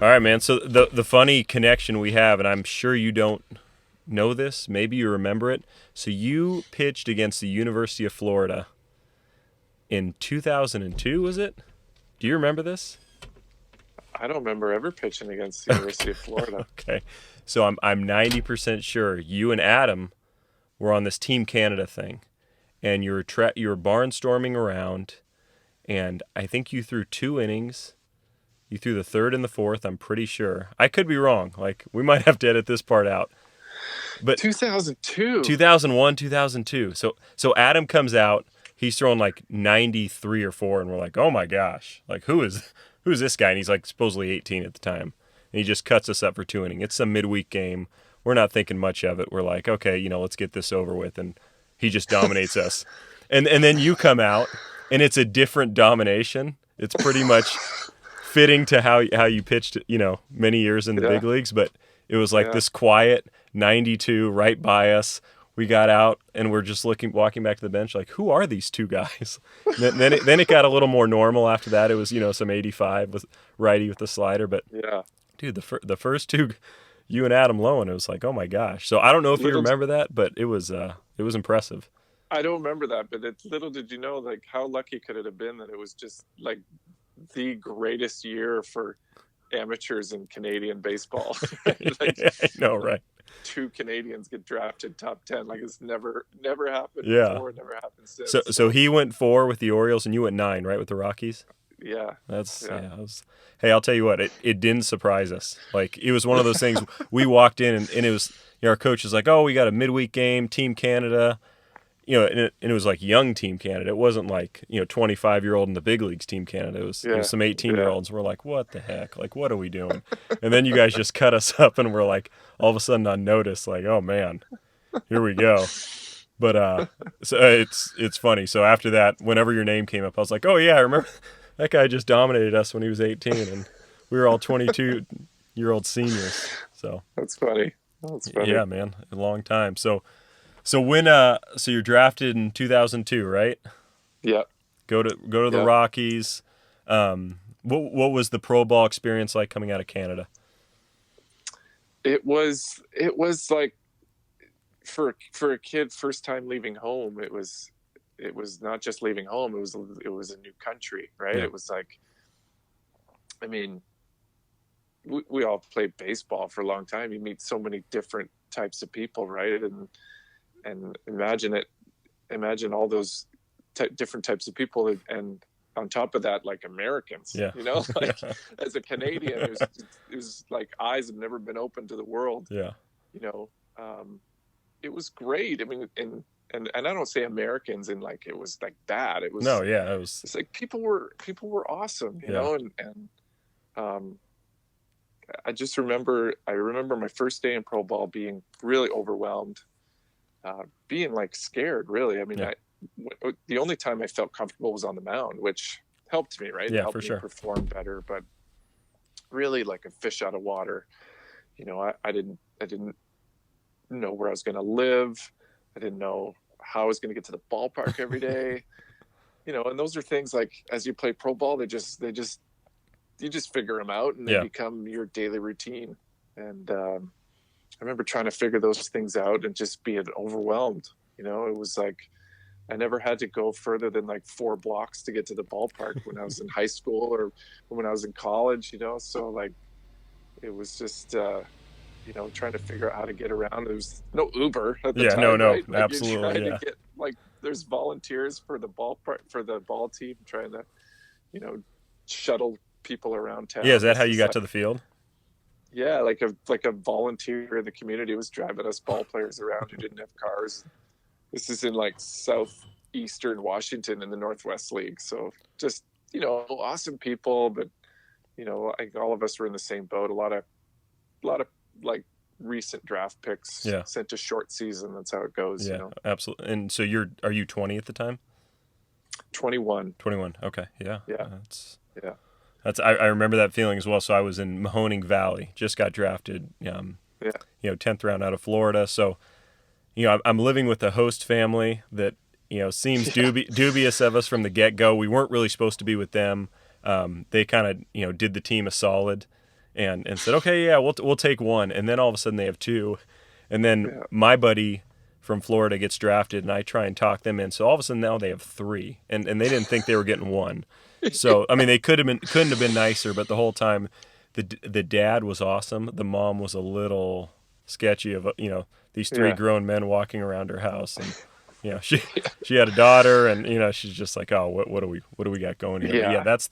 All right, man. So the funny connection we have, and I'm sure you don't know this, maybe you remember it. So you pitched against the University of Florida in 2002, was it? Do you remember this? I don't remember ever pitching against the University of Florida. Okay. So I'm 90% sure you and Adam were on this Team Canada thing, and you were barnstorming around, and I think you threw 2 innings. You threw the third and the fourth, I'm pretty sure. I could be wrong. Like, we might have to edit this part out. But 2002. 2001, 2002. So Adam comes out. He's throwing like 93 or 4, and we're like, oh my gosh, like who's this guy? And he's like supposedly 18 at the time, and he just cuts us up for 2 innings. It's a midweek game. We're not thinking much of it. We're like, okay, let's get this over with, and he just dominates us. And then you come out, and it's a different domination. It's pretty much fitting to how you pitched, many years in the big leagues, but it was like this quiet 92 right by us. We got out and we're just walking back to the bench, like, who are these two guys? Then it got a little more normal after that. It was, some 85 with righty with the slider, but dude, the first two, you and Adam Lowen, it was like, oh my gosh. So I don't know if you remember that, but it was impressive. I don't remember that, but little did you know, like, how lucky could it have been that it was just like the greatest year for amateurs in Canadian baseball. Like, I know, right? 2 Canadians get drafted top 10. Like, it's never happened before, never happened since. So he went 4 with the Orioles, and you went 9, right, with the Rockies? Yeah. Hey, I'll tell you what, it didn't surprise us. Like, it was one of those things. We walked in, and it was, our coach was like, oh, we got a midweek game, Team Canada. And it was like young Team Canada. It wasn't like, 25-year-old in the big leagues Team Canada. It was some 18-year-olds. We're like, what the heck? Like, what are we doing? And then you guys just cut us up, and we're like, all of a sudden on notice, like, oh man, here we go. But so it's funny. So after that, whenever your name came up, I was like, oh yeah, I remember that guy just dominated us when he was 18, and we were all 22-year-old seniors. So that's funny. Yeah, man, a long time. So when so you're drafted in 2002, right? Yeah. Go to the Rockies. What was the pro ball experience like coming out of Canada? It was like, for a kid first time leaving home, it was not just leaving home, it was a new country, right? Yeah. It was like, I mean, we all played baseball for a long time. You meet so many different types of people, right? And imagine all those different types of people, and on top of that, like, Americans, like, as a Canadian, it was like eyes have never been opened to the world. Yeah. It was great. I mean, and I don't say Americans in like it was like bad. It was it's like people were awesome, you know, and I just remember my first day in pro ball being really overwhelmed. Being like scared, really. I mean, the only time I felt comfortable was on the mound, which helped me, right? Yeah, it helped for sure. Me perform better, but really like a fish out of water. I didn't know where I was going to live. I didn't know how I was going to get to the ballpark every day. And those are things like, as you play pro ball, you just figure them out, and they become your daily routine. And I remember trying to figure those things out and just being overwhelmed. It was like I never had to go further than like 4 blocks to get to the ballpark when I was in high school or when I was in college, So like it was just, trying to figure out how to get around. There was no Uber at the time. No, right? Like, absolutely. You're trying to get, like, there's volunteers for the ball team trying to, shuttle people around town. Yeah, is that how you got to the field? Yeah, like a volunteer in the community was driving us ball players around who didn't have cars. This is in like southeastern Washington in the Northwest League. So just, awesome people, but I think all of us were in the same boat. A lot of like recent draft picks sent to short season. That's how it goes. Yeah, absolutely. And so are you 20 at the time? 21. 21. Okay. Yeah. Yeah. I remember that feeling as well. So I was in Mahoning Valley, just got drafted, 10th round out of Florida. So, I'm living with a host family that, seems dubious of us from the get-go. We weren't really supposed to be with them. They kind of, did the team a solid. and said, okay, yeah, we'll take one. And then all of a sudden they have two. And then Yeah. my buddy from Florida gets drafted, and I try and talk them in. So all of a sudden now they have three, and they didn't think they were getting one. So I mean, they couldn't have been nicer, but the whole time, the dad was awesome. The mom was a little sketchy of these three Yeah. grown men walking around her house, and she had a daughter, and she's just like, oh, what do we got going here? But yeah, Yeah. that's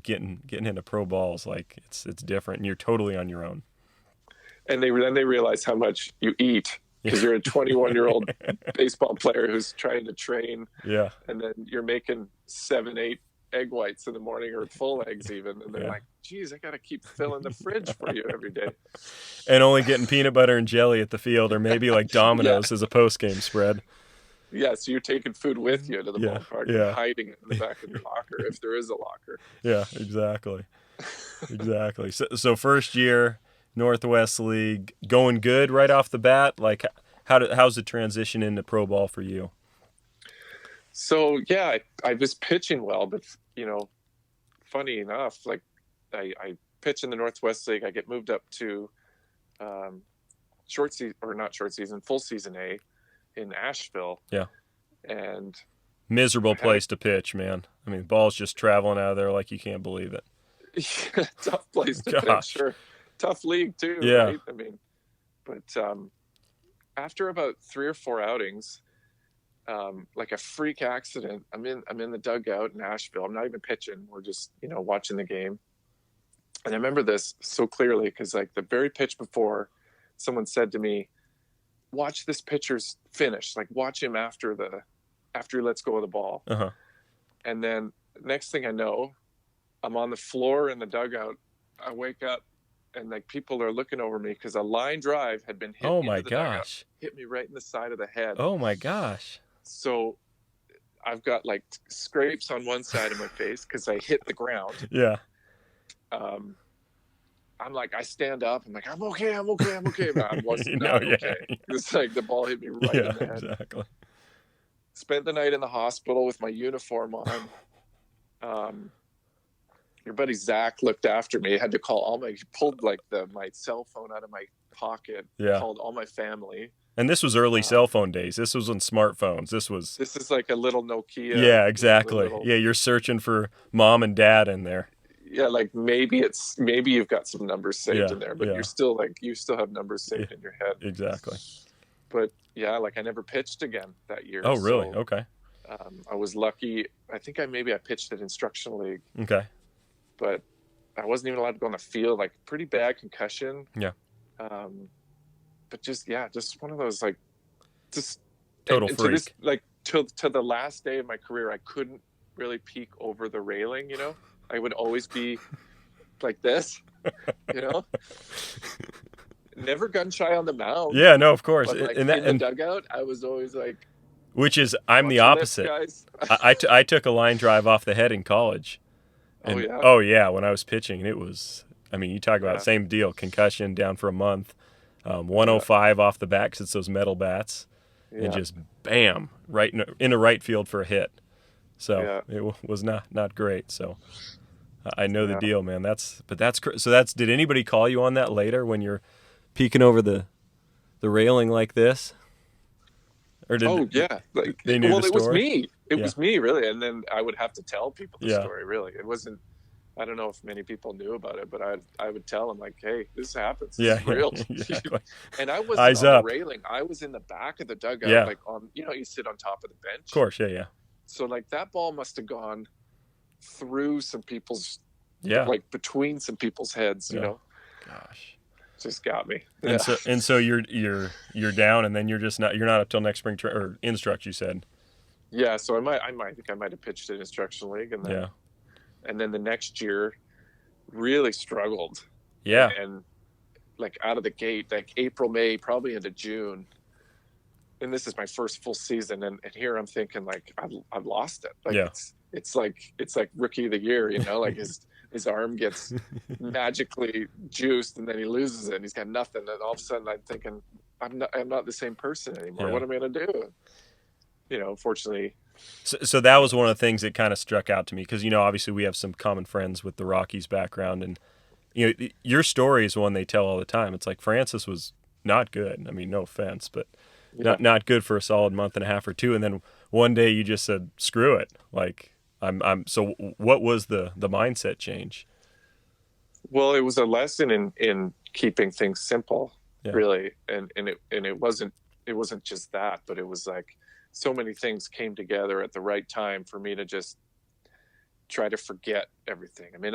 getting into pro ball is like it's different, and you're totally on your own. And then they realize how much you eat because you're a 21-year-old baseball player who's trying to train, Yeah. and then you're making 7, 8 egg whites in the morning, or full eggs even, and they're Yeah. like, geez, I gotta keep filling the fridge for you every day. And only getting peanut butter and jelly at the field, or maybe like Domino's as a post game spread. Yeah, so you're taking food with you to the Yeah, ballpark yeah. and hiding it in the back of your locker if there is a locker. Yeah, exactly. Exactly. So first year, Northwest League, going good right off the bat. Like, how's the transition into pro ball for you? So yeah, I was pitching well, but funny enough, like I pitch in the Northwest League. I get moved up to short season, or not short season, full season A in Asheville. Yeah. And Miserable place to pitch, man. I mean, ball's just traveling out of there like you can't believe it. tough place to pitch, sure. Tough league too, Yeah. right? I mean, but after about 3 or 4 outings, like a freak accident, I'm in the dugout in Asheville. I'm not even pitching. We're just watching the game. And I remember this so clearly because like the very pitch before, someone said to me, "Watch this pitcher's finish. Like watch him after he lets go of the ball." Uh-huh. And then next thing I know, I'm on the floor in the dugout. I wake up and like people are looking over me because a line drive had been hit. Oh into my the dugout, gosh. hit me right in the side of the head. Oh my gosh. So I've got like scrapes on one side of my face because I hit the ground. Yeah. I'm like, I stand up. I'm like, I'm okay. But I wasn't Yeah. okay. It's like the ball hit me right in the head. Exactly. Spent the night in the hospital with my uniform on. Your buddy Zach looked after me. I had to call he pulled like my cell phone out of my pocket. Yeah. Called all my family. And this was early cell phone days. This was on smartphones. This is like a little Nokia. Yeah, exactly. Yeah, you're searching for mom and dad in there. Yeah, like maybe you've got some numbers saved in there, but you're still you still have numbers saved in your head. Exactly. But yeah, like I never pitched again that year. Oh, really? So, okay. I was lucky. I think I pitched at Instructional League. Okay. But I wasn't even allowed to go on the field. Like pretty bad concussion. Yeah. But just one of those like, just total freak. To the last day of my career, I couldn't really peek over the railing. I would always be like this. Never gun shy on the mound. Yeah, no, of course. But like in the dugout, I was always like. Which is, I'm the opposite. I took a line drive off the head in college. And, oh yeah, when I was pitching, it was. I mean, you talk about same deal, concussion, down for a month, 105 off the bat because it's those metal bats, and just bam, right in a right field for a hit. So it was not great. So I know the deal, man. Did anybody call you on that later when you're peeking over the railing like this? Or like they knew the story? It was me. It was me, really, and then I would have to tell people the story. Really, it wasn't. I don't know if many people knew about it, but I would tell them like, "Hey, this happens. This is real." Exactly. And I wasn't on the railing. I was in the back of the dugout, like on. You sit on top of the bench. Of course, yeah. So like that ball must have gone through some people's, like between some people's heads. You know. Gosh. Just got me. And so you're down, and then you're not up till next spring or Instruct, you said. Yeah, so I think I might have pitched at Instructional League, and then the next year really struggled. Yeah, and like out of the gate, like April, May, probably into June, and this is my first full season, and here I'm thinking like I've lost it. Like it's like Rookie of the Year, like his arm gets magically juiced, and then he loses it, and he's got nothing, and all of a sudden I'm thinking I'm not the same person anymore. What am I going to do? Unfortunately. So that was one of the things that kind of struck out to me because, obviously we have some common friends with the Rockies background, and your story is one they tell all the time. It's like Francis was not good. I mean, no offense, but Yeah. not good for a solid month and a half or two. And then one day you just said, screw it. Like so what was the mindset change? Well, it was a lesson in keeping things simple, Yeah. really. And it wasn't just that, but it was like so many things came together at the right time for me to just try to forget everything. I mean,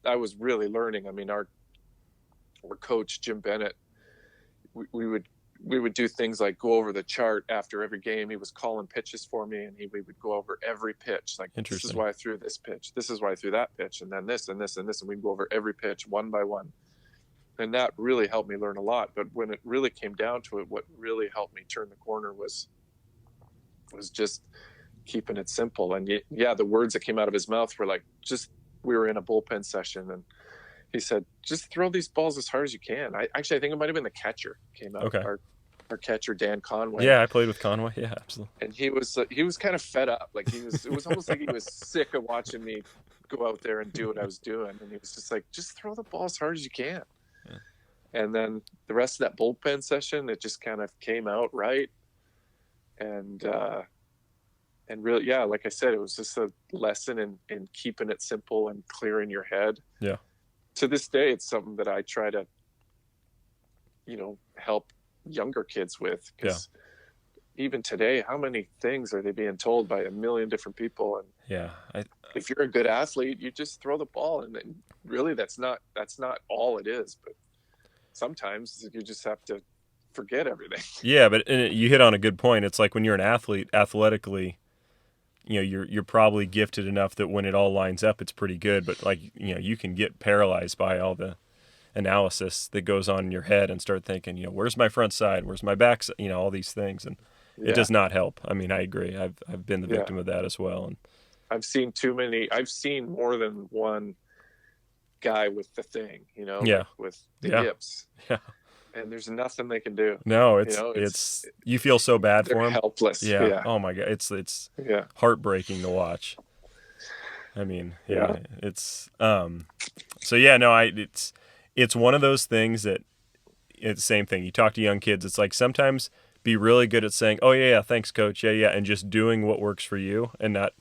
I was really learning. I mean, our coach, Jim Bennett, we would do things like go over the chart after every game. He was calling pitches for me, and we would go over every pitch. Like, this is why I threw this pitch. This is why I threw that pitch. And then this and this and this. And we'd go over every pitch one by one. And that really helped me learn a lot. But when it really came down to it, what really helped me turn the corner was just keeping it simple. And yeah, the words that came out of his mouth were like, we were in a bullpen session, and he said, just throw these balls as hard as you can. I think it might have been the catcher came out. Okay. Our catcher, Dan Conway. Yeah, I played with Conway. Yeah, absolutely. And he was kind of fed up. Like, it was almost like he was sick of watching me go out there and do what I was doing. And he was just like, just throw the ball as hard as you can. Yeah. And then the rest of that bullpen session, it just kind of came out right. And really, yeah, like I said, it was just a lesson in keeping it simple and clear in your head. Yeah. To this day, it's something that I try to, help younger kids with, because even today, how many things are they being told by a million different people? And yeah, if you're a good athlete, you just throw the ball, and really that's not all it is. But sometimes you just have to forget everything. Yeah, but you hit on a good point. It's like when you're an athlete, athletically, you're probably gifted enough that when it all lines up, it's pretty good. But like, you can get paralyzed by all the analysis that goes on in your head and start thinking, where's my front side? Where's my back? All these things. And it does not help. I mean, I agree. I've been the victim of that as well. And I've seen more than one guy with the thing, with the yips. Yeah. And there's nothing they can do. No, it's you feel so bad for them. Helpless. Yeah. Oh my God. It's heartbreaking to watch. I mean, it's so yeah, no, it's one of those things that it's the same thing. You talk to young kids, it's like sometimes be really good at saying, "Oh yeah, thanks coach. Yeah," and just doing what works for you and not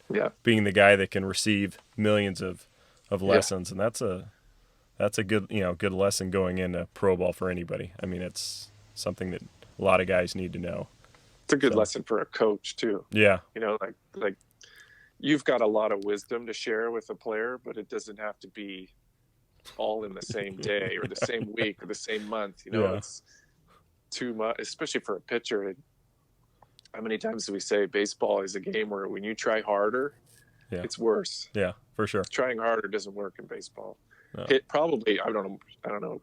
being the guy that can receive millions of lessons. And that's a good, good lesson going into pro ball for anybody. I mean, it's something that a lot of guys need to know. It's a good lesson for a coach too. Yeah. Like you've got a lot of wisdom to share with a player, but it doesn't have to be all in the same day or the same week or the same month. It's too much, especially for a pitcher. How many times do we say baseball is a game where when you try harder, it's worse? Yeah, for sure. Trying harder doesn't work in baseball. No. Hit probably. I don't know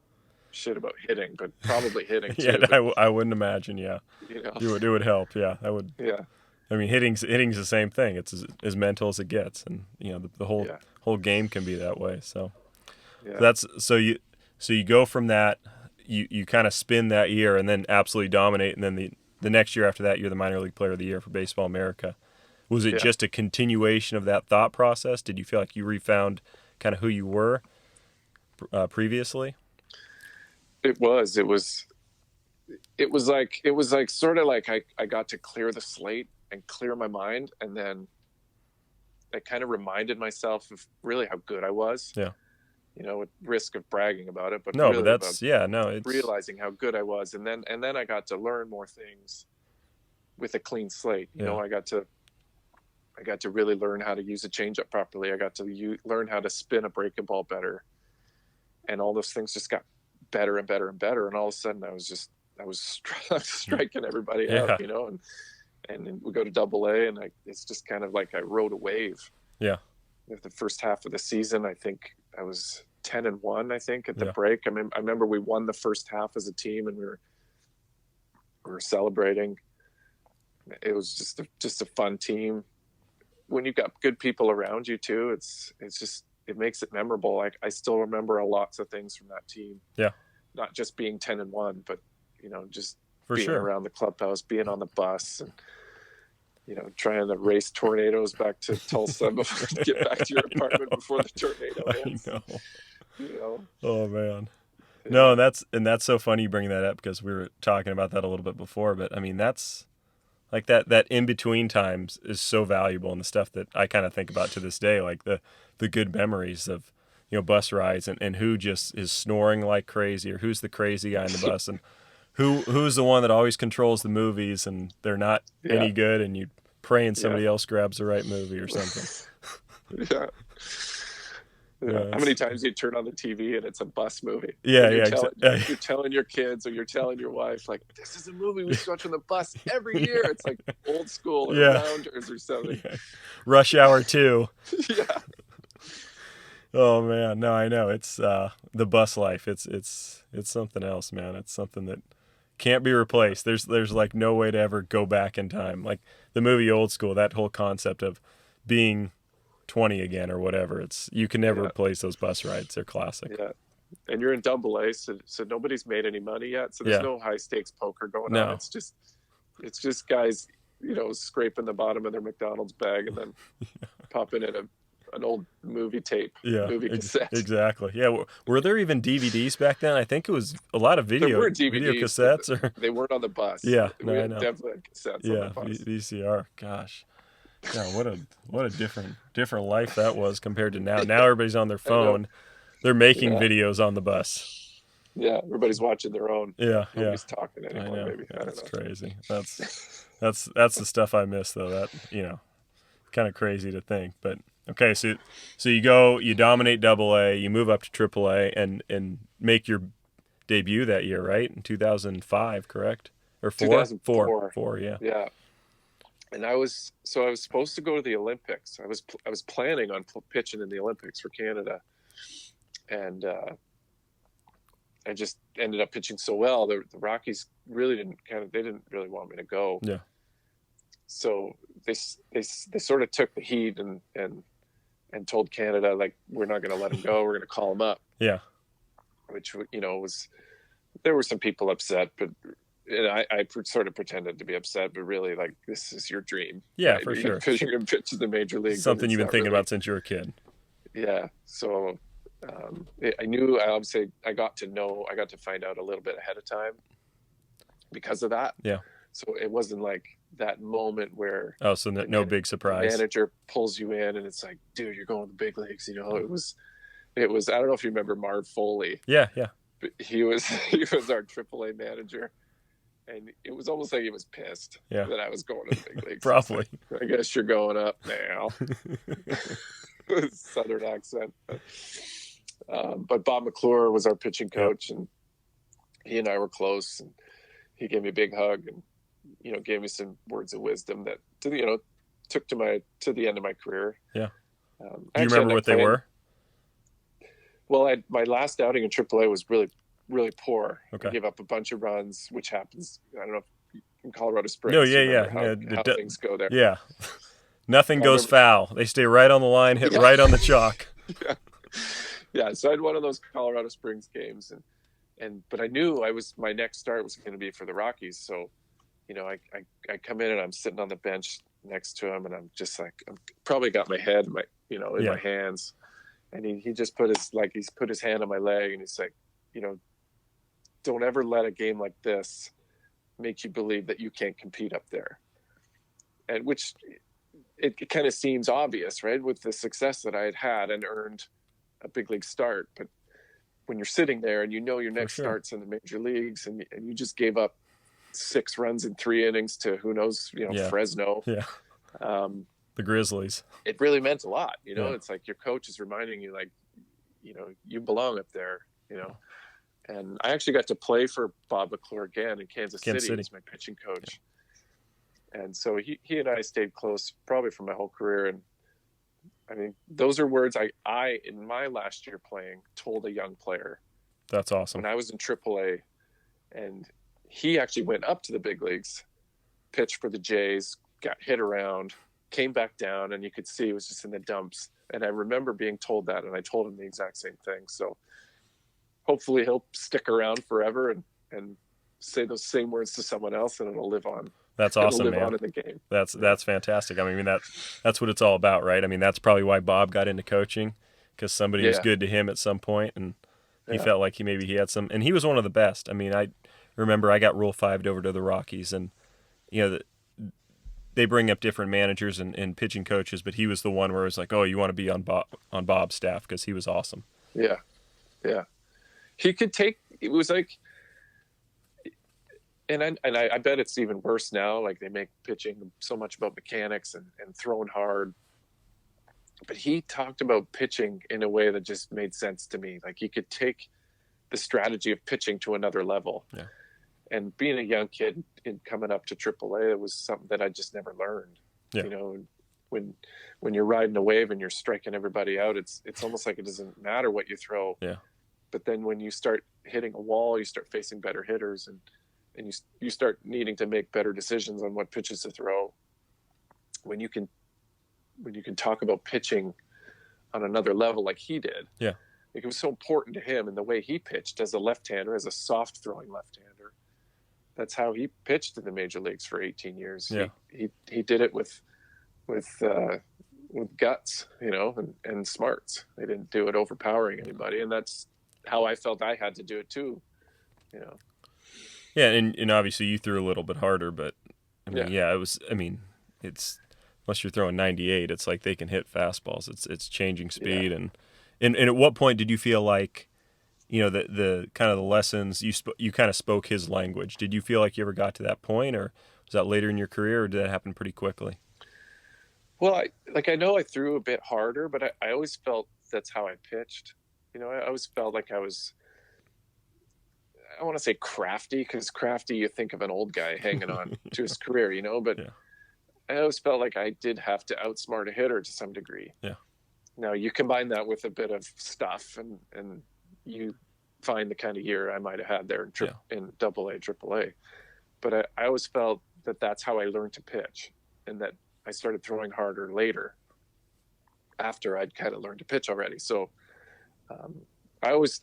shit about hitting, but probably hitting too. I wouldn't imagine. Yeah, it would help. Yeah, that would. Yeah. I mean, hitting's the same thing. It's as mental as it gets, and the whole game can be that way. So that's so you go from that. You kind of spin that year and then absolutely dominate, and then the next year after that, you're the minor league player of the year for Baseball America. Was it just a continuation of that thought process? Did you feel like you refound kind of who you were previously? It was like sort of like I got to clear the slate and clear my mind, and then I kind of reminded myself of really how good I was. Yeah. At risk of bragging about it, but no, really but that's it's realizing how good I was, and then I got to learn more things with a clean slate. I got to really learn how to use a changeup properly. I got to learn how to spin a breaking ball better, and all those things just got better and better and better. And all of a sudden, I was striking everybody out, and we go to AA, and it's just kind of like I rode a wave. Yeah. The first half of the season, I think I was 10-1. I think at the break. I remember we won the first half as a team, and we were celebrating. It was just a fun team. When you've got good people around you too, it makes it memorable. I still remember lots of things from that team. Yeah. Not just being 10-1, but just for being sure around the clubhouse, being on the bus, and trying to race tornadoes back to Tulsa before to get back to your apartment before the tornado hits. I know. You know? Oh man. No, Yeah. and that's so funny you bring that up because we were talking about that a little bit before. But I mean, that's like that in between times is so valuable, and the stuff that I kind of think about to this day, like the good memories of bus rides, and who just is snoring like crazy, or who's the crazy guy in the bus, and who's the one that always controls the movies, and they're not Yeah. any good, and you praying Yeah. somebody else grabs the right movie or something. Yeah. Yeah. Yeah, How many times do you turn on the TV and it's a bus movie? yeah, And yeah, you're telling your kids or you're telling your wife, like, this is a movie we used to watch on the bus every year. It's like Old School or yeah, Rounders or something. yeah. Rush Hour 2. Yeah. Oh man, no, I know it's the bus life. It's something else, man. It's something that can't be replaced. There's like no way to ever go back in time. Like the movie Old School, that whole concept of being 20 again or whatever. It's you can never Yeah. replace those bus rides. They're classic. Yeah. And you're in double A, so nobody's made any money yet. So there's Yeah. no high stakes poker going on. No. It's just guys, scraping the bottom of their McDonald's bag and then popping in an old movie tape, Yeah. movie cassette. Exactly. Yeah. Were there even DVDs back then? I think it was a lot of There video were video DVDs, cassettes or they weren't on the bus. yeah. We No, I had know. definitely had cassettes on Yeah. the bus. VCR. Gosh. Yeah. What a different life that was compared to now. Now everybody's on their phone. They're making Yeah. videos on the bus. Yeah, everybody's watching their own. Yeah. Yeah. Nobody's talking I anymore. know. Maybe Yeah, I don't that's know. crazy. That's the stuff I miss though. That kind of crazy to think. But okay, so you dominate Double A, you move up to Triple A, and make your debut that year, right? In 2005, correct? Or four? 2004. Four. Yeah. Yeah, and I was supposed to go to the Olympics. I was planning on pitching in the Olympics for Canada, and I just ended up pitching so well. The Rockies really didn't really want me to go. Yeah. So they sort of took the heat and told Canada, like, we're not going to let him go. We're going to call him up. Yeah. Which there were some people upset, but I sort of pretended to be upset, but really, like, this is your dream. Yeah, right? for sure. Because you're going to pitch in the major leagues. Something you've been thinking really about since you were a kid. Yeah. So I knew, obviously I got to find out a little bit ahead of time because of that. Yeah. So it wasn't like that moment where so no big surprise. the manager pulls you in and it's like, dude, you're going to the big leagues. It was I don't know if you remember Marv Foley. Yeah. But he was our AAA manager, and it was almost like he was pissed that I was going to the big leagues. Probably. Like, I guess you're going up now. Southern accent. But Bob McClure was our pitching coach, and he and I were close, and he gave me a big hug and gave me some words of wisdom that took to the end of my career. Yeah. Do you remember what they were? Well, my last outing in AAA was really, really poor. Okay. I gave up a bunch of runs, which happens. I don't know if in Colorado Springs. No, yeah. How things go there. Yeah. Nothing goes foul. They stay right on the line, hit right on the chalk. Yeah. So I had one of those Colorado Springs games, but I knew my next start was going to be for the Rockies. So, I come in and I'm sitting on the bench next to him, and I'm just like, I'm probably got my head in my hands, and he just he's put his hand on my leg, and he's like, don't ever let a game like this make you believe that you can't compete up there. And which it kind of seems obvious, right? With the success that I had and earned a big league start. But when you're sitting there and your next start's in the major leagues, and you just gave up 6 runs in 3 innings to who knows, Fresno. Yeah. The Grizzlies. It really meant a lot. It's like your coach is reminding you, like, you belong up there, And I actually got to play for Bob McClure again in Kansas City as my pitching coach. Yeah. And so he and I stayed close probably for my whole career. And I mean, those are words I in my last year playing told a young player. That's awesome. When I was in AAA, and he actually went up to the big leagues, pitched for the Jays, got hit around, came back down, and you could see he was just in the dumps. And I remember being told that, and I told him the exact same thing. So hopefully he'll stick around forever and say those same words to someone else, and it'll live on. That's awesome, man. On in the game. That's fantastic. I mean, that's what it's all about, right? I mean, that's probably why Bob got into coaching, because somebody was Yeah. good to him at some point, and he Yeah. felt like he had some, and he was one of the best. I mean, I remember I got Rule 5'd over to the Rockies, and they bring up different managers and pitching coaches, but he was the one where it was like, oh, you want to be on Bob's staff because he was awesome. Yeah. Yeah. He could take. It was like, I bet it's even worse now. Like they make pitching so much about mechanics and throwing hard. But he talked about pitching in a way that just made sense to me. Like he could take the strategy of pitching to another level. Yeah. And being a young kid and coming up to AAA, it was something that I just never learned. Yeah. You know, when you're riding a wave and you're striking everybody out, it's almost like it doesn't matter what you throw. Yeah. But then when you start hitting a wall, you start facing better hitters, and you start needing to make better decisions on what pitches to throw. When you can talk about pitching on another level like he did. Yeah. Like it was so important to him in the way he pitched as a left-hander, as a soft throwing left-hander. That's how he pitched in the major leagues for 18 years. Yeah. He did it with guts, you know, and smarts. They didn't do it overpowering anybody, and that's how I felt I had to do it too, you know. Yeah, and obviously you threw a little bit harder, but I mean, Yeah. it was. I mean, it's unless you're throwing 98, it's like they can hit fastballs. It's changing speed, Yeah. and at what point did you feel like, the kind of the lessons you kind of spoke his language? Did you feel like you ever got to that point, or was that later in your career, or did that happen pretty quickly? Well, I know I threw a bit harder, but I always felt that's how I pitched. You know, I always felt like I was, I want to say crafty, because crafty, you think of an old guy hanging on to his career, you know, but Yeah. I always felt like I did have to outsmart a hitter to some degree. Yeah. Now you combine that with a bit of stuff and you find the kind of year I might have had there in AA, AAA. But I always felt that that's how I learned to pitch, and that I started throwing harder later after I'd kind of learned to pitch already. So I always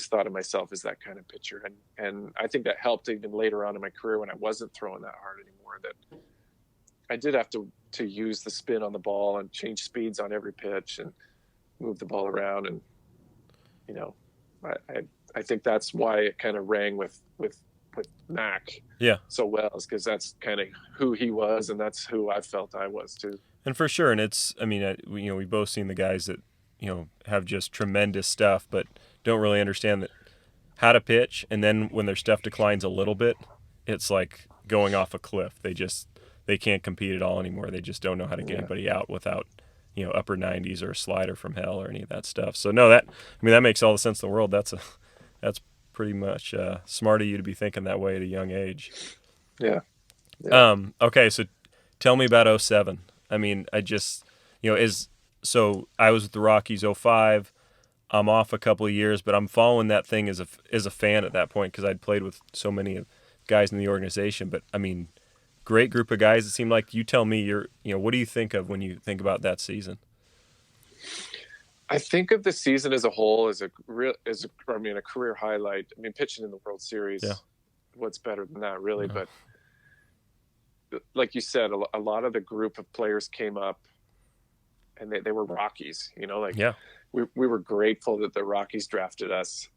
thought of myself as that kind of pitcher. And I think that helped even later on in my career when I wasn't throwing that hard anymore, that I did have to use the spin on the ball and change speeds on every pitch and move the ball around. And, you know, I think that's why it kind of rang with Mac so well, is because that's kind of who he was, and that's who I felt I was too. And for sure, and it's, I mean, we've both seen the guys that, have just tremendous stuff, but don't really understand how to pitch. And then when their stuff declines a little bit, it's like going off a cliff. They can't compete at all anymore. They just don't know how to get anybody out without, upper 90s or a slider from hell or any of that stuff. So no, that makes all the sense in the world. That's pretty much smart of you to be thinking that way at a young age. Yeah. Okay, so tell me about 07. I mean, so I was with the Rockies 05. I'm off a couple of years, but I'm following that thing as a fan at that point because I'd played with so many guys in the organization. But I mean, great group of guys. It seemed like, you tell me, what do you think of when you think about that season? I think of the season as a whole as a career highlight. I mean, pitching in the World Series, what's better than that, really? No. But like you said, a lot of the group of players came up, and they were Rockies. We were grateful that the Rockies drafted us,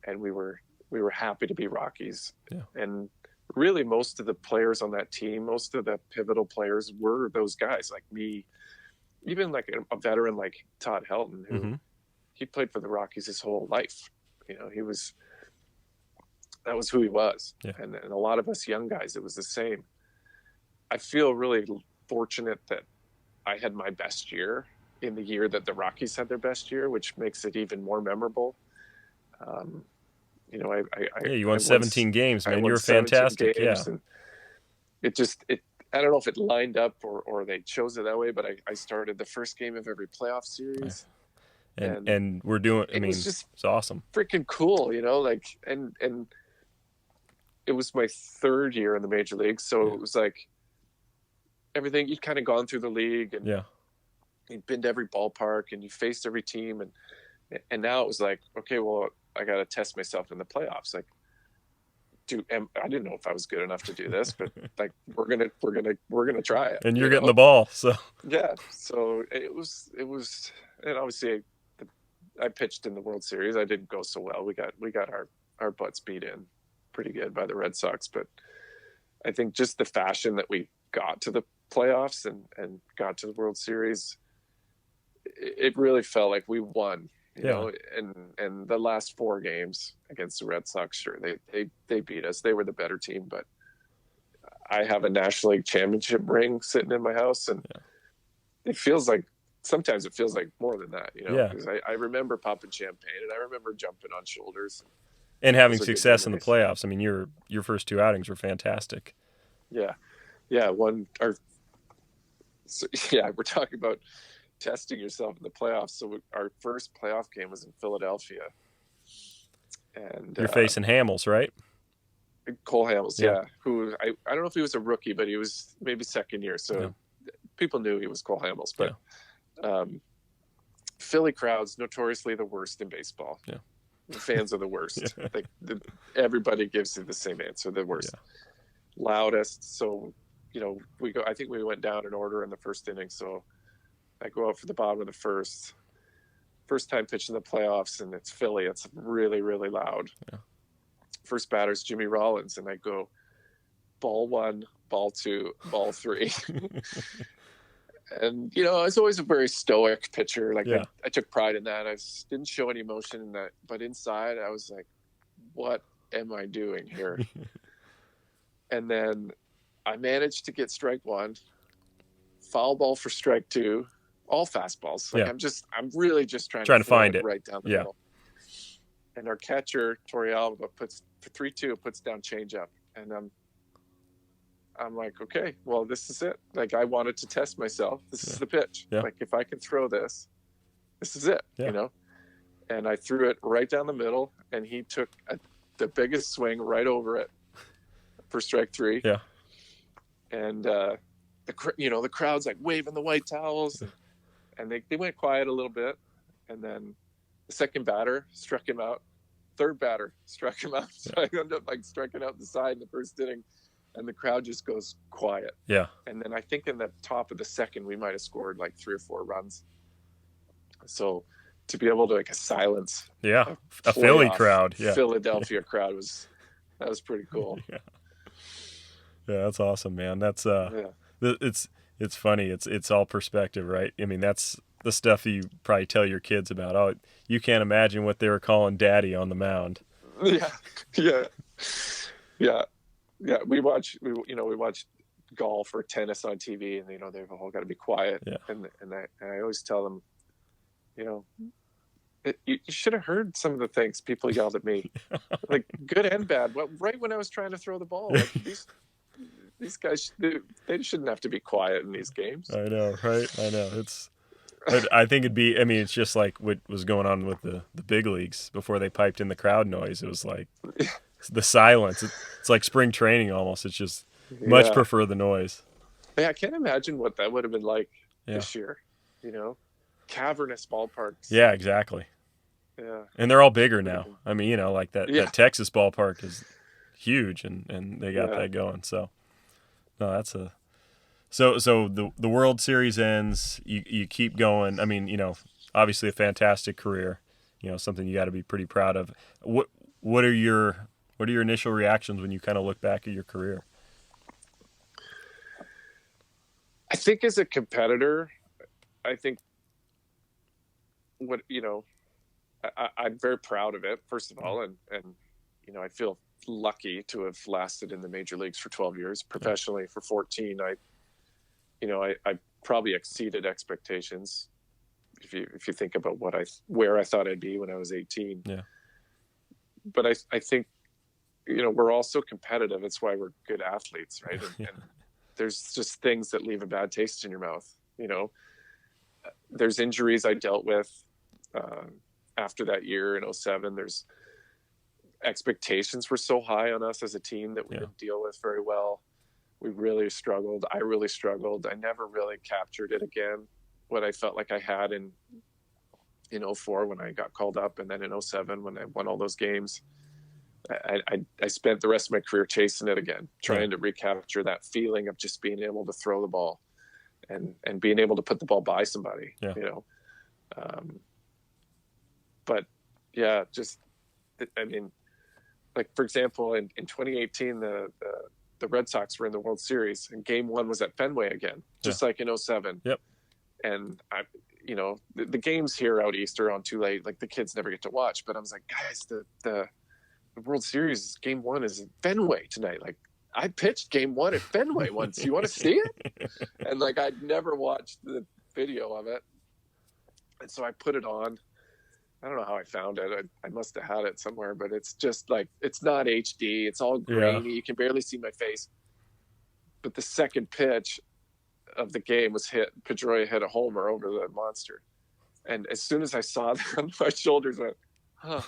and we were happy to be Rockies. Yeah. And really, most of the players on that team, most of the pivotal players, were those guys like me. Even like a veteran like Todd Helton, who he played for the Rockies his whole life. That was who he was. Yeah. And a lot of us young guys, it was the same. I feel really fortunate that I had my best year in the year that the Rockies had their best year, which makes it even more memorable. You won 17 games, man. You were fantastic. Yeah. And I don't know if it lined up or they chose it that way, but I started the first game of every playoff series. And we're doing, it's awesome. Freaking cool, and it was my third year in the major leagues. So it was like everything, you'd kind of gone through the league and you'd been to every ballpark and you faced every team. And now it was like, okay, well, I got to test myself in the playoffs. Like, I didn't know if I was good enough to do this, but like we're gonna try it. And you're getting the ball, so yeah. So it was, and obviously I pitched in the World Series. I didn't go so well. We got our butts beat in pretty good by the Red Sox, but I think just the fashion that we got to the playoffs and got to the World Series, it really felt like we won, you know, and the last 4 games against the Red Sox, sure, they beat us. They were the better team, but I have a National League championship ring sitting in my house, and it feels like, sometimes it feels like more than that, you know, because I remember popping champagne and I remember jumping on shoulders. And having success in the playoffs. I mean, your first 2 outings were fantastic. Yeah. We're talking about testing yourself in the playoffs. So our first playoff game was in Philadelphia. And you're facing Hamels, right? Cole Hamels, who I don't know if he was a rookie, but he was maybe second year. So people knew he was Cole Hamels. But Philly crowds, notoriously the worst in baseball. Yeah. The fans are the worst. Like everybody gives you the same answer, the worst. Loudest. So, you know, I think we went down in order in the first inning. So I go out for the bottom of the first time pitching the playoffs, and it's Philly. It's really, really loud. Yeah. First batter's Jimmy Rollins, and I go ball 1, ball 2, ball 3. And, you know, I was always a very stoic pitcher. Like I took pride in that. I didn't show any emotion in that. But inside, I was like, what am I doing here? And then I managed to get strike 1, foul ball for strike 2, all fastballs. Like I'm really just trying to find it right down the middle. And our catcher, Torrealba, puts for 3-2, puts down changeup. And I'm like, okay, well, this is it. Like, I wanted to test myself. This is the pitch. Yeah. Like, if I can throw this is it, you know? And I threw it right down the middle, and he took the biggest swing right over it for strike 3. Yeah. And, the crowd's like waving the white towels, and they went quiet a little bit. And then the second batter struck him out. Third batter struck him out. So I ended up like striking out the side in the first inning. And the crowd just goes quiet. Yeah. And then I think in the top of the second, we might have scored like 3 or 4 runs. So to be able to like silence a Philly crowd, Philadelphia crowd was pretty cool. Yeah, that's awesome, man. That's it's funny. It's all perspective, right? I mean, that's the stuff you probably tell your kids about. Oh, you can't imagine what they were calling Daddy on the mound. Yeah, we watch golf or tennis on TV, and you know they've all got to be quiet. Yeah. And I always tell them, you know, you should have heard some of the things people yelled at me, like good and bad. Well, right when I was trying to throw the ball, like, these guys, they shouldn't have to be quiet in these games. I know, right? I know. I think it'd be. I mean, it's just like what was going on with the big leagues before they piped in the crowd noise. It was like. The silence. It's like spring training almost. It's just much prefer the noise. Yeah, I can't imagine what that would have been like this year. You know, cavernous ballparks. Yeah, exactly. Yeah, and they're all bigger now. I mean, you know, like that Texas ballpark is huge, and they got that going. So, no, that's a. So the World Series ends. You keep going. I mean, you know, obviously a fantastic career. You know, something you got to be pretty proud of. What are your initial reactions when you kind of look back at your career? I think as a competitor, I think I'm very proud of it, first of all. And, you know, I feel lucky to have lasted in the major leagues for 12 years, professionally for 14. I probably exceeded expectations. If you think about where I thought I'd be when I was 18. Yeah. But I think, you know, we're also competitive. It's why we're good athletes, right? And there's just things that leave a bad taste in your mouth. You know, there's injuries I dealt with after that year in 2007. There's expectations were so high on us as a team that we didn't deal with very well. We really struggled. I really struggled. I never really captured it again. What I felt like I had in 2004 when I got called up, and then in 2007 when I won all those games. I spent the rest of my career chasing it again, trying to recapture that feeling of just being able to throw the ball and being able to put the ball by somebody, you know. Yeah, just I mean, like for example, in 2018, the Red Sox were in the World Series, and Game 1 was at Fenway again, just like in '07. Yep. And the games here out east are on too late. Like the kids never get to watch. But I was like, guys, the World Series Game 1 is in Fenway tonight. Like I pitched Game 1 at Fenway once. You want to see it? And like I'd never watched the video of it, and so I put it on. I don't know how I found it. I must have had it somewhere, but it's just like, it's not HD. It's all grainy. Yeah. You can barely see my face. But the second pitch of the game was hit. Pedroia hit a homer over the monster. And as soon as I saw that, my shoulders went, huh.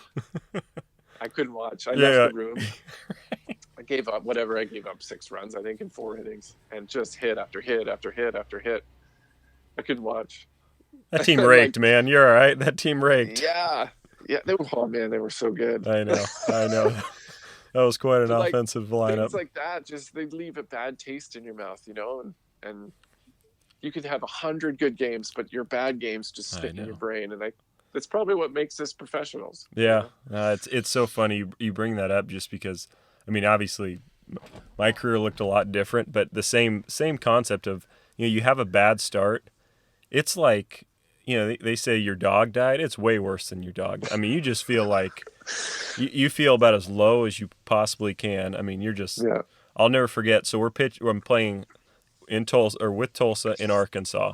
I couldn't watch. I left the room. I gave up whatever. I gave up 6 runs, I think, in 4 innings. And just hit after hit after hit after hit. I couldn't watch. That team raked, like, man. You're all right. That team raked. Yeah. They were so good. I know. That was quite an offensive lineup. Things like that, just they leave a bad taste in your mouth, and you could have 100 good games, but your bad games just stick in your brain, and that's probably what makes us professionals. Yeah, it's so funny you bring that up, just because, I mean, obviously, my career looked a lot different, but the same concept of, you have a bad start. It's like, they say your dog died. It's way worse than your dog. I mean, you just feel like you feel about as low as you possibly can. I mean, you're just. Yeah. I'll never forget. So I'm playing in Tulsa, or with Tulsa in Arkansas,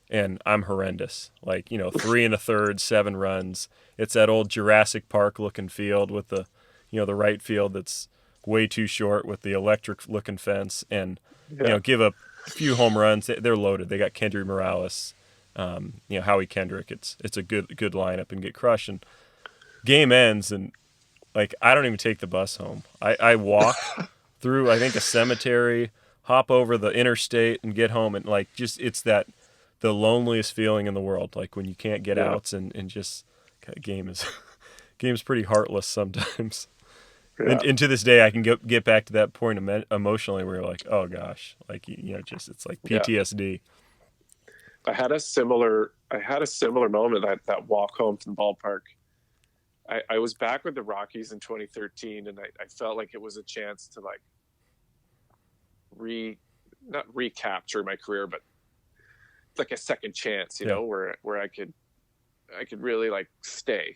and I'm horrendous. Like 3 1/3, 7 runs. It's that old Jurassic Park looking field with the, the right field that's way too short with the electric looking fence, and give up a few home runs. They're loaded. They got Kendry Morales. Howie Kendrick. It's a good lineup, and get crushed. And game ends, and like I don't even take the bus home. I walk through, I think, a cemetery, hop over the interstate, and get home. And like just it's the loneliest feeling in the world. Like when you can't get outs, and just game's pretty heartless sometimes. Yeah. And to this day, I can get back to that point emotionally where you're like, oh gosh, like it's like PTSD. Yeah. I had a similar moment, that walk home from the ballpark. I was back with the Rockies in 2013, and I felt like it was a chance to like not recapture my career, but like a second chance, where I could really like stay.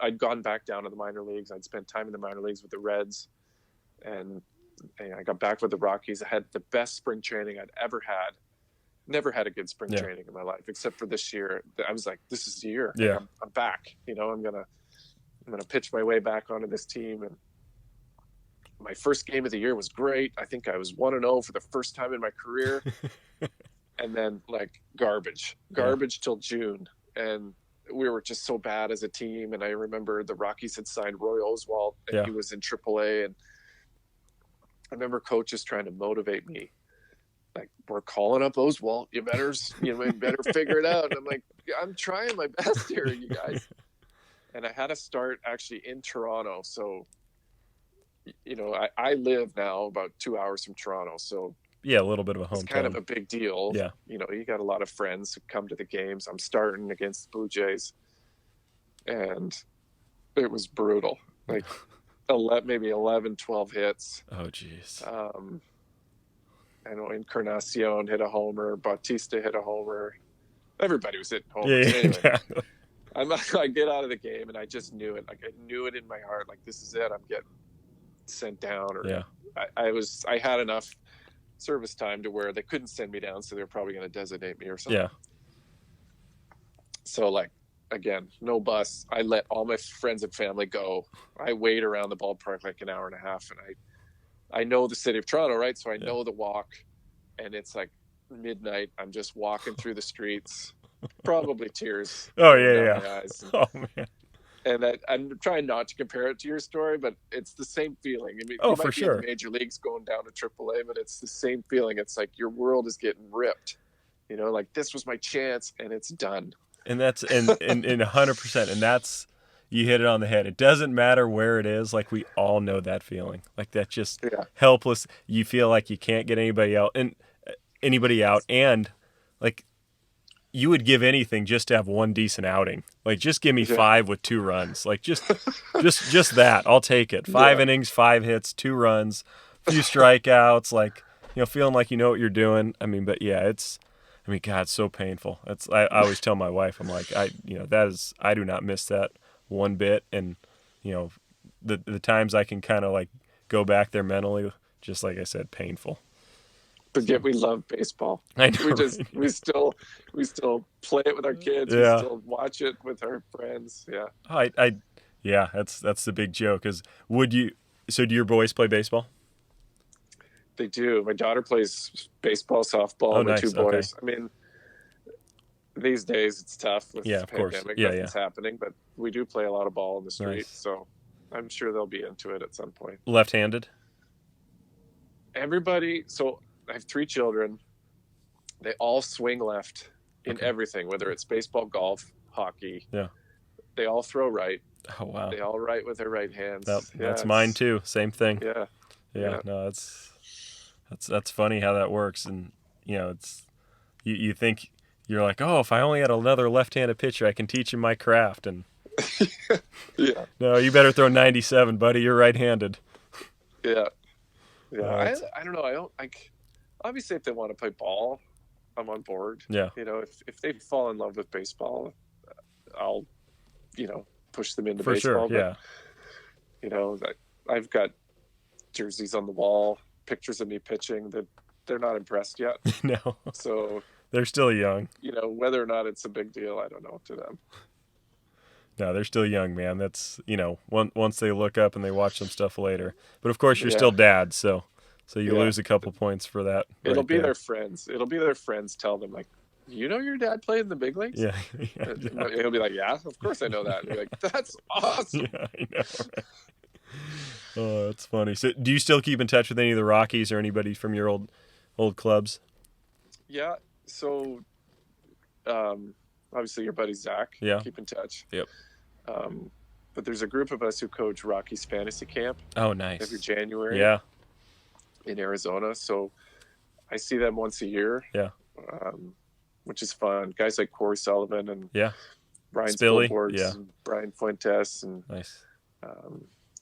I'd gone back down to the minor leagues. I'd spent time in the minor leagues with the Reds, and I got back with the Rockies. I had the best spring training I'd ever had. Never had a good spring training in my life, except for this year. I was like, this is the year. Yeah. Like, I'm back. I'm gonna pitch my way back onto this team. And my first game of the year was great. I think I was 1-0 for the first time in my career. And then like garbage till June. And we were just so bad as a team. And I remember the Rockies had signed Roy Oswalt, and he was in AAA. And I remember coaches trying to motivate me. Like, we're calling up Oswalt. You better figure it out. And I'm like, I'm trying my best here, you guys. And I had to start actually in Toronto. So, I live now about 2 hours from Toronto. So yeah, a little bit of a hometown. It's kind of a big deal. Yeah. You got a lot of friends who come to the games. I'm starting against the Blue Jays, and it was brutal. Like maybe 11, 12 hits. Oh, geez. I know Encarnacion hit a homer. Bautista hit a homer. Everybody was hitting homers. Yeah, anyway, exactly. I get out of the game, and I just knew it. Like I knew it in my heart. Like this is it. I'm getting sent down. Or I had enough service time to where they couldn't send me down, so they were probably going to designate me or something. Yeah. So like again, no bus. I let all my friends and family go. I wait around the ballpark like an hour and a half, and I know the city of Toronto, right? So I know the walk, and it's like midnight. I'm just walking through the streets, probably tears. Oh yeah. My eyes. Oh man. And I'm trying not to compare it to your story, but it's the same feeling. I mean, you might for be sure. in the major leagues going down to AAA, but it's the same feeling. It's like your world is getting ripped. Like this was my chance, and it's done. And that's and 100%, and that's. You hit it on the head. It doesn't matter where it is. Like we all know that feeling. Like that just helpless. You feel like you can't get anybody out, and like you would give anything just to have one decent outing. Like, just give me 5 with 2 runs. Like, just that. I'll take it. 5 innings, 5 hits, 2 runs, a few strikeouts. Like, feeling like you know what you're doing. I mean, but yeah, God, it's so painful. I always tell my wife, I'm like, I do not miss that one bit. And, the times I can kind of like go back there mentally, just like I said, painful. But yet we love baseball. I know, we still play it with our kids. Yeah. We still watch it with our friends. Yeah. Yeah, that's the big joke. So do your boys play baseball? They do. My daughter plays baseball, softball. My nice. 2 boys. Okay. I mean, these days it's tough with the pandemic. Nothing's happening, but we do play a lot of ball in the street. Nice. So I'm sure they'll be into it at some point. Left-handed? Everybody. So I have 3 children. They all swing left in everything, whether it's baseball, golf, hockey. Yeah. They all throw right. Oh, wow. They all write with their right hands. That's mine too. Same thing. Yeah. No, that's funny how that works. And, it's you think you're like, oh, if I only had another left-handed pitcher, I can teach him my craft. And yeah. No, you better throw 97, buddy. You're right-handed. Yeah. Yeah. I don't know. I don't like. Obviously, if they want to play ball, I'm on board. Yeah. If they fall in love with baseball, I'll, push them into For baseball. Sure. Yeah. But, I've got jerseys on the wall, pictures of me pitching that they're not impressed yet. No. So they're still young. Whether or not it's a big deal, I don't know to them. No, they're still young, man. That's, once they look up and they watch some stuff later. But of course, you're still dad, so you lose a couple points for that. It'll be their friends. It'll be their friends tell them, like, your dad played in the big leagues? Yeah. He'll be like, yeah, of course I know that. And you're like, that's awesome. Yeah, I know. Right? Oh, that's funny. So do you still keep in touch with any of the Rockies or anybody from your old clubs? Yeah. So obviously your buddy Zach. Yeah. Keep in touch. Yep. But there's a group of us who coach Rockies fantasy camp. Oh, nice. Every January. Yeah. In Arizona. So I see them once a year. Yeah. Which is fun. Guys like Corey Sullivan and Brian Spilly. Spilborgs and Brian Fuentes and nice.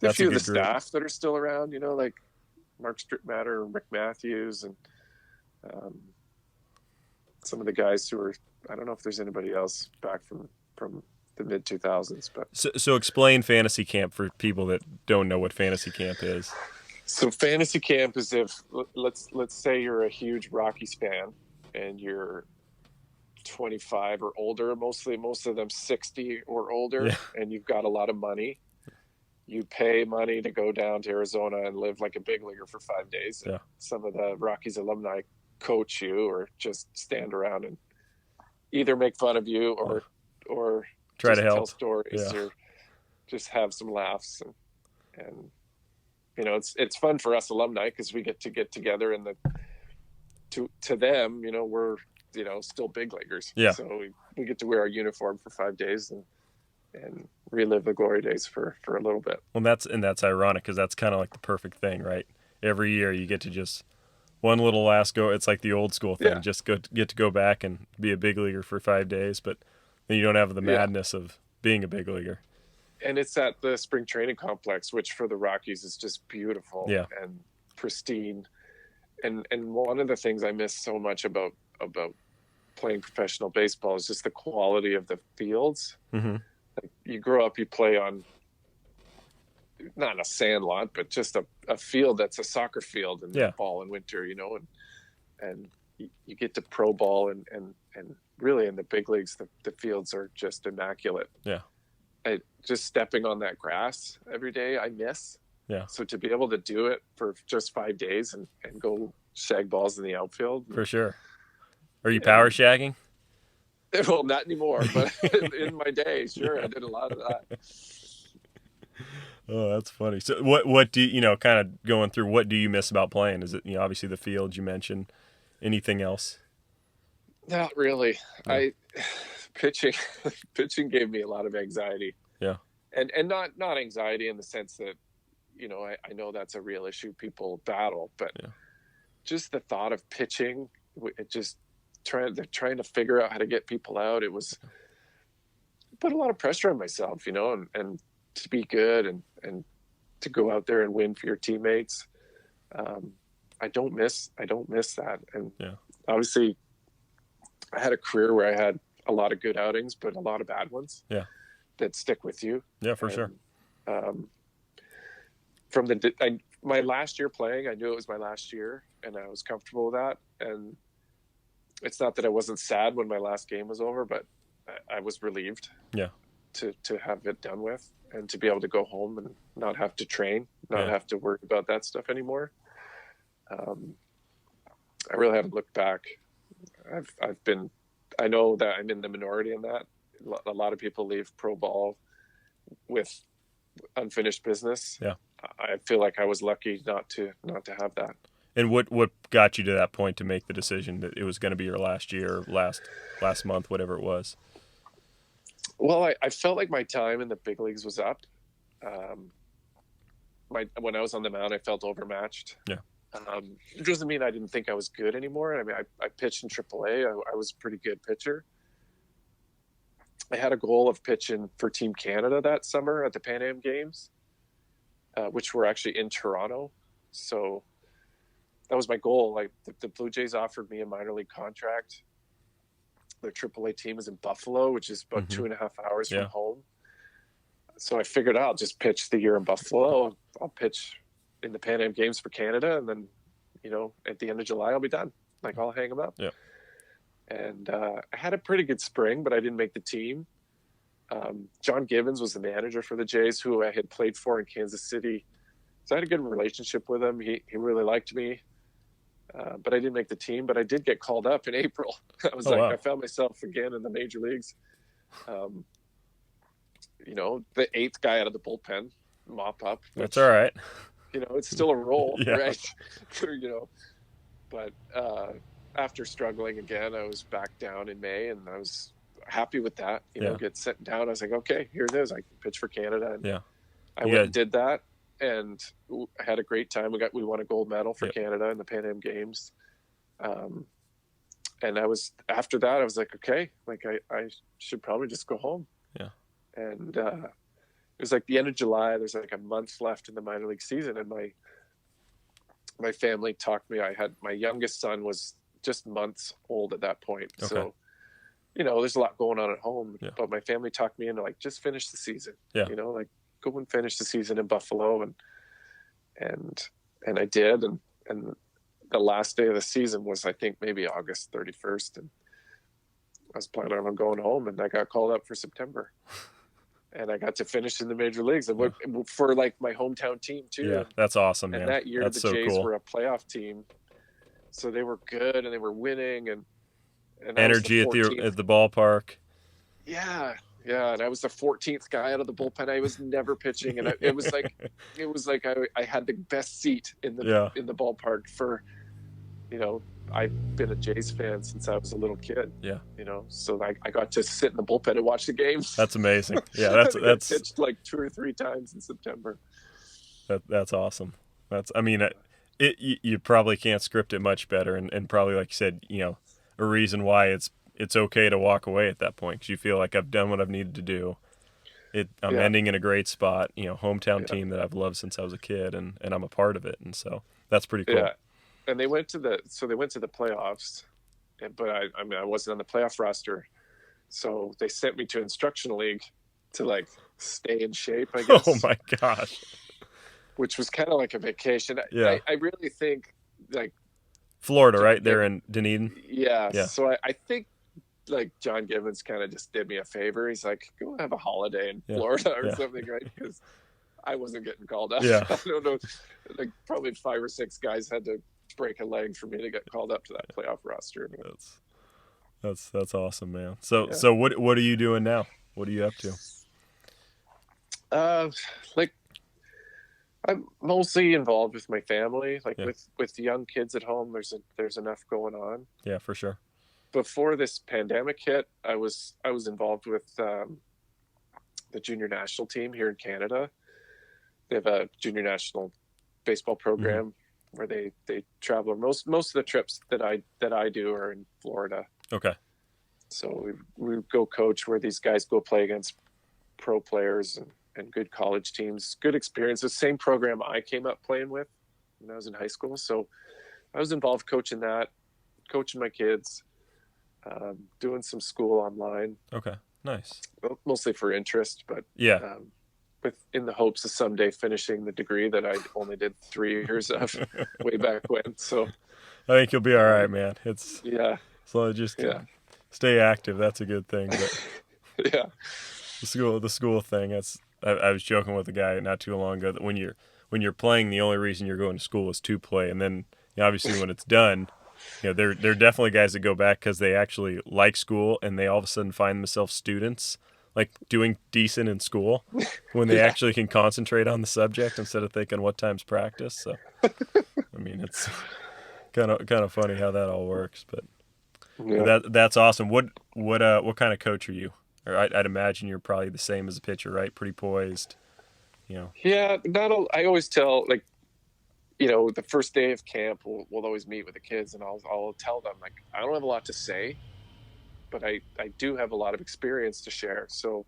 A few of the staff that are still around, like Mark Strickmatter and Rick Matthews and some of the guys who are, I don't know if there's anybody else back from the mid 2000s, but so explain fantasy camp for people that don't know what fantasy camp is. So fantasy camp is if let's say you're a huge Rockies fan and you're 25 or older, most of them 60 or older, and you've got a lot of money. You pay money to go down to Arizona and live like a big leaguer for 5 days. Yeah. Some of the Rockies alumni coach you or just stand around and either make fun of you or try to help, tell stories or just have some laughs. And it's fun for us alumni because we get together and to them, we're, still big leaguers. Yeah. So we get to wear our uniform for 5 days and relive the glory days for a little bit. Well, that's ironic because that's kind of like the perfect thing, right? Every year you get to just one little last go. It's like the old school thing. Just get to go back and be a big leaguer for 5 days, but then you don't have the madness of being a big leaguer. And it's at the spring training complex, which for the Rockies is just beautiful and pristine. And one of the things I miss so much about playing professional baseball is just the quality of the fields. Mm-hmm. Like you grow up, you play on not a sand lot, but just a field that's a soccer field in the fall and winter, and you get to pro ball and really in the big leagues, the fields are just immaculate. Yeah. Just stepping on that grass every day, I miss. Yeah. So to be able to do it for just 5 days and go shag balls in the outfield. For sure. Are you power shagging? Well, not anymore, but in my day, sure, I did a lot of that. Oh, that's funny. So what do you, kind of going through, what do you miss about playing? Is it, obviously the field you mentioned, anything else? Not really. Yeah. Pitching gave me a lot of anxiety. Yeah. And not anxiety in the sense that, I know that's a real issue people battle, but just the thought of pitching, it just they're trying to figure out how to get people out. It put a lot of pressure on myself, and to be good and to go out there and win for your teammates. I don't miss that. And obviously I had a career where I had a lot of good outings, but a lot of bad ones that stick with you. Yeah, for sure. From my last year playing, I knew it was my last year and I was comfortable with that. And it's not that I wasn't sad when my last game was over, but I was relieved to have it done with and to be able to go home and not have to train, not have to worry about that stuff anymore. I really haven't looked back. I know that I'm in the minority in that. A lot of people leave pro ball with unfinished business. Yeah. I feel like I was lucky not to have that. And what got you to that point to make the decision that it was going to be your last year, last month, whatever it was? Well, I felt like my time in the big leagues was up. When I was on the mound, I felt overmatched. Yeah. It doesn't mean I didn't think I was good anymore. I mean, I pitched in AAA. I was a pretty good pitcher. I had a goal of pitching for Team Canada that summer at the Pan Am Games, which were actually in Toronto. So that was my goal. Like the Blue Jays offered me a minor league contract. Their AAA team is in Buffalo, which is about 2.5 hours from home. So I figured I'll just pitch the year in Buffalo. I'll pitch in the Pan Am Games for Canada, and then, at the end of July, I'll be done. Like, I'll hang them up. Yeah. And I had a pretty good spring, but I didn't make the team. John Gibbons was the manager for the Jays, who I had played for in Kansas City. So I had a good relationship with him. He really liked me. But I didn't make the team, but I did get called up in April. I found myself again in the major leagues. The 8th guy out of the bullpen, mop up. That's all right. It's still a role, right? But after struggling again, I was back down in May, and I was happy with that. Get sent down. I was like, okay, here it is. I can pitch for Canada. And I went and did that, and I had a great time. We won a gold medal for Canada in the Pan Am Games. And after that, I was like, okay, like I should probably just go home. Yeah. And it was like the end of July. There's like a month left in the minor league season, and my family talked me. I had my youngest son was just months old at that point, so there's a lot going on at home. Yeah. But my family talked me into like, just finish the season. Yeah. Like go and finish the season in Buffalo, and I did, and the last day of the season was, I think, maybe August 31st, and I was planning on going home, and I got called up for September. And I got to finish in the major leagues for like my hometown team too. Yeah, that's awesome, man. And that year the Jays were a playoff team, so they were good and they were winning and energy at the ballpark. Yeah, and I was the 14th guy out of the bullpen. I was never pitching, and it was like I had the best seat in the ballpark for, I've been a Jays fan since I was a little kid. Yeah. So I got to sit in the bullpen and watch the games. That's amazing. Yeah, that's pitched like 2 or 3 times in September. That's awesome. You probably can't script it much better, and probably, like you said, a reason why it's okay to walk away at that point, because you feel like I've done what I've needed to do. I'm ending in a great spot, hometown team that I've loved since I was a kid, and I'm a part of it, and so that's pretty cool. Yeah. And they went to the playoffs, but I wasn't on the playoff roster, so they sent me to instructional league to like stay in shape, I guess. Oh my gosh! Which was kind of like a vacation. Yeah. I really think like Florida, right there in Dunedin. Yeah. So I think like John Gibbons kind of just did me a favor. He's like, go have a holiday in Florida or something, right? Because I wasn't getting called up. Yeah. I don't know. Like probably 5 or 6 guys had to break a leg for me to get called up to that playoff roster. That's awesome, man. So what are you doing now? What are you up to? Like I'm mostly involved with my family, like with young kids at home. There's enough going on. Yeah, for sure. Before this pandemic hit, I was involved with the junior national team here in Canada. They have a junior national baseball program where they travel. Most of the trips that I do are in Florida. Okay. So we go coach where these guys go play against pro players and good college teams. Good experience. The same program I came up playing with when I was in high school. So I was involved coaching that, coaching my kids, doing some school online. Okay. Nice. Mostly for interest, but Yeah. in the hopes of someday finishing the degree that I only did 3 years of way back when. So I think you'll be all right, man. It's yeah, so just yeah, stay active. That's a good thing. But yeah, the school thing. I was joking with a guy not too long ago that when you're playing, the only reason you're going to school is to play, and then obviously when it's done, there are definitely guys that go back because they actually like school, and they all of a sudden find themselves students, like doing decent in school, when they yeah, actually can concentrate on the subject instead of thinking what time's practice. So I mean, it's kind of funny how that all works, but yeah. that's awesome. What kind of coach are you? Or I'd imagine you're probably the same as a pitcher, right? Pretty poised, you know. Yeah, I always tell, like, the first day of camp, we'll always meet with the kids, and I'll tell them, like, I don't have a lot to say, but I do have a lot of experience to share. So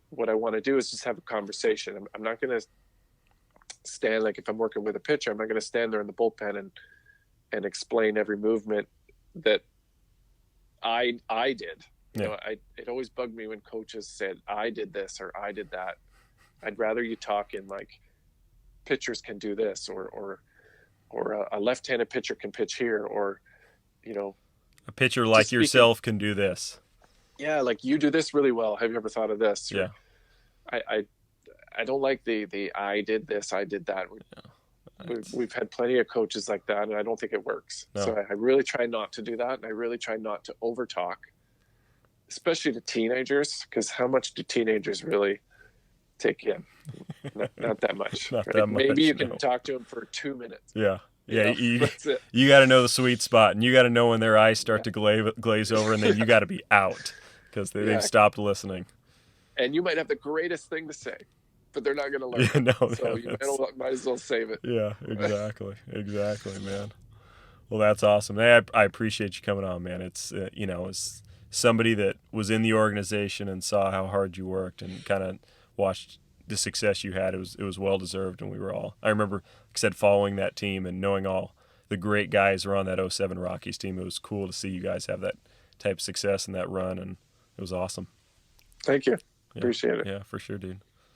what I want to do is just have a conversation. I'm not going to stand, like, if I'm working with a pitcher, I'm not going to stand there in the bullpen and explain every movement that I did. Yeah. It always bugged me when coaches said I did this or I did that. I'd rather you talk in, like, pitchers can do this, or a left-handed pitcher can pitch here, or A pitcher like yourself can do this. yeah, like, you do this really well. Have you ever thought of this? Yeah. I don't like the I did this, I did that. We've had plenty of coaches like that, and I don't think it works. No. So I really try not to do that, and I really try not to overtalk, especially to teenagers, because how much do teenagers really take in? Not that much. Not right? that much, Maybe you no. can talk to them for 2 minutes. Yeah. Yeah, That's it. you got to know the sweet spot, and you got to know when their eyes start to glaze over, and then you got to be out because they've stopped listening. And you might have the greatest thing to say, but they're not going to learn. Yeah, no, So you might as well save it. Yeah, exactly, man. Well, that's awesome. Hey, I appreciate you coming on, man. It's as somebody that was in the organization and saw how hard you worked and kind of watched the success you had. It was well deserved, and we were all. I remember, like I said, following that team and knowing all the great guys who were on that '07 Rockies team. It was cool to see you guys have that type of success and that run, and it was awesome. Thank you. Yeah. Appreciate it. Yeah, for sure, dude.